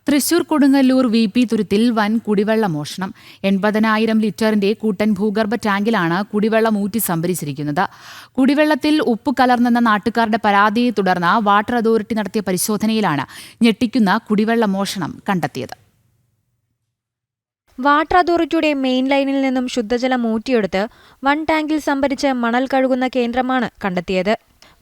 Thrissur Kodungallur VP തുരുത്തിൽ വൻ കുടിവെള്ള മോഷണം. 80,000 ലിറ്ററിന്റെ കൂട്ടൻ ഭൂഗർഭ ടാങ്കിലാണ് കുടിവെള്ളം ഊറ്റി സംഭരിച്ചിരിക്കുന്നത്. കുടിവെള്ളത്തിൽ ഉപ്പ് കലർന്നെന്ന നാട്ടുകാരുടെ പരാതിയെ തുടർന്ന് വാട്ടർ അതോറിറ്റി നടത്തിയ പരിശോധനയിലാണ് ഞെട്ടിക്കുന്ന കുടിവെള്ള മോഷണം കണ്ടെത്തിയത്. വാട്ടർ അതോറിറ്റിയുടെ മെയിൻ ലൈനിൽ നിന്നും ശുദ്ധജലം ഊറ്റിയെടുത്ത് വൻ ടാങ്കിൽ സംഭരിച്ച് മണൽ കഴുകുന്ന കേന്ദ്രമാണ് കണ്ടെത്തിയത്.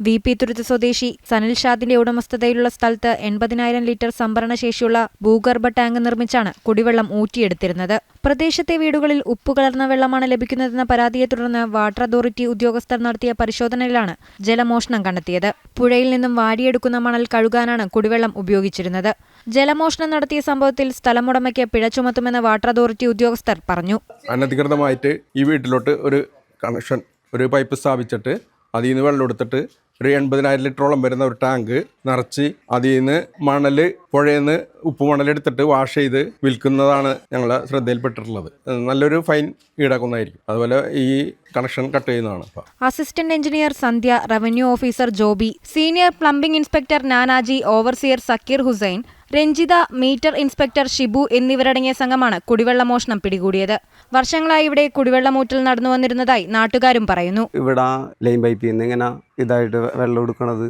VP തുരുത്ത് സ്വദേശി സനിൽ ഷാദിന്റെ ഉടമസ്ഥതയിലുള്ള സ്ഥലത്ത് 80,000 ലിറ്റർ സംഭരണ ശേഷിയുള്ള ഭൂഗർഭ ടാങ്ക് നിർമ്മിച്ചാണ് കുടിവെള്ളം ഊറ്റിയെടുത്തിരുന്നത്. പ്രദേശത്തെ വീടുകളിൽ ഉപ്പ് കലർന്ന വെള്ളമാണ് ലഭിക്കുന്നതെന്ന പരാതിയെ തുടർന്ന് വാട്ടർ അതോറിറ്റി ഉദ്യോഗസ്ഥർ നടത്തിയ പരിശോധനയിലാണ് ജലമോഷണം കണ്ടെത്തിയത്. പുഴയിൽ നിന്നും വാരിയെടുക്കുന്ന മണൽ കഴുകാനാണ് കുടിവെള്ളം ഉപയോഗിച്ചിരുന്നത്. ജലമോഷണം നടത്തിയ സംഭവത്തിൽ സ്ഥലമുടമയ്ക്ക് പിഴ ചുമത്തുമെന്ന് വാട്ടർ അതോറിറ്റി ഉദ്യോഗസ്ഥർ പറഞ്ഞു. അനധികൃതമായിട്ട് ഈ വീട്ടിലോട്ട് ഒരു കണക്ഷൻ, ഒരു പൈപ്പ് സ്ഥാപിച്ചിട്ട് അതിൽ നിന്ന് വെള്ളം എടുത്തിട്ട് ഒരു 80,000 ലിറ്ററോളം വരുന്ന ഒരു ടാങ്ക് നിറച്ച് അതിൽ നിന്ന് മണൽ, പുഴയിൽ നിന്ന് ഉപ്പ് മണലെടുത്തിട്ട് വാഷ് ചെയ്ത് വിൽക്കുന്നതാണ് ഞങ്ങളെ ശ്രദ്ധയിൽപ്പെട്ടിട്ടുള്ളത്. നല്ലൊരു ഫൈൻ ഈടാക്കുന്നതായിരിക്കും. അതുപോലെ ഈ കണക്ഷൻ കട്ട് ചെയ്യുന്നതാണ്. Assistant engineer Sandhya, revenue officer Joby, senior plumbing inspector Nanaji, overseer Zakir Hussain, Ranjitha, meter inspector Shibu എന്നിവരടങ്ങിയ സംഘമാണ് കുടിവെള്ള മോഷണം പിടികൂടിയത്. വർഷങ്ങളായി ഇവിടെ കുടിവെള്ളമൂറ്റൽ നടന്നു വന്നിരുന്നതായി നാട്ടുകാരും പറയുന്നു. ഇവിടെ ലൈൻ പൈപ്പിൽ നിന്ന് ഇങ്ങനെ ഇതായിട്ട് വെള്ളം എടുക്കണത്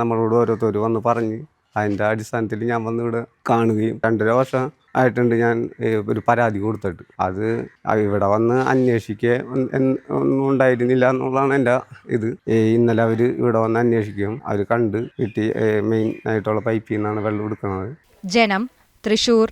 നമ്മളോട് ഓരോരുത്തർ വന്ന് പറഞ്ഞ് അതിൻ്റെ അടിസ്ഥാനത്തിൽ ഞാൻ വന്ന് ഇവിടെ കാണുകയും 2.5 വർഷം ആയിട്ടുണ്ട് ഞാൻ ഒരു പരാതി കൊടുത്തിട്ട്. അത് ഇവിടെ വന്ന് അന്വേഷിക്കുക ഒന്നും ഉണ്ടായിരുന്നില്ല എന്നുള്ളതാണ് എൻ്റെ ഇത്. ഇന്നലെ അവർ ഇവിടെ വന്ന് അന്വേഷിക്കുകയും അവർ കണ്ട് കിട്ടി മെയിൻ ആയിട്ടുള്ള പൈപ്പിൽ നിന്നാണ് വെള്ളം എടുക്കുന്നത്. ജനം, തൃശൂർ.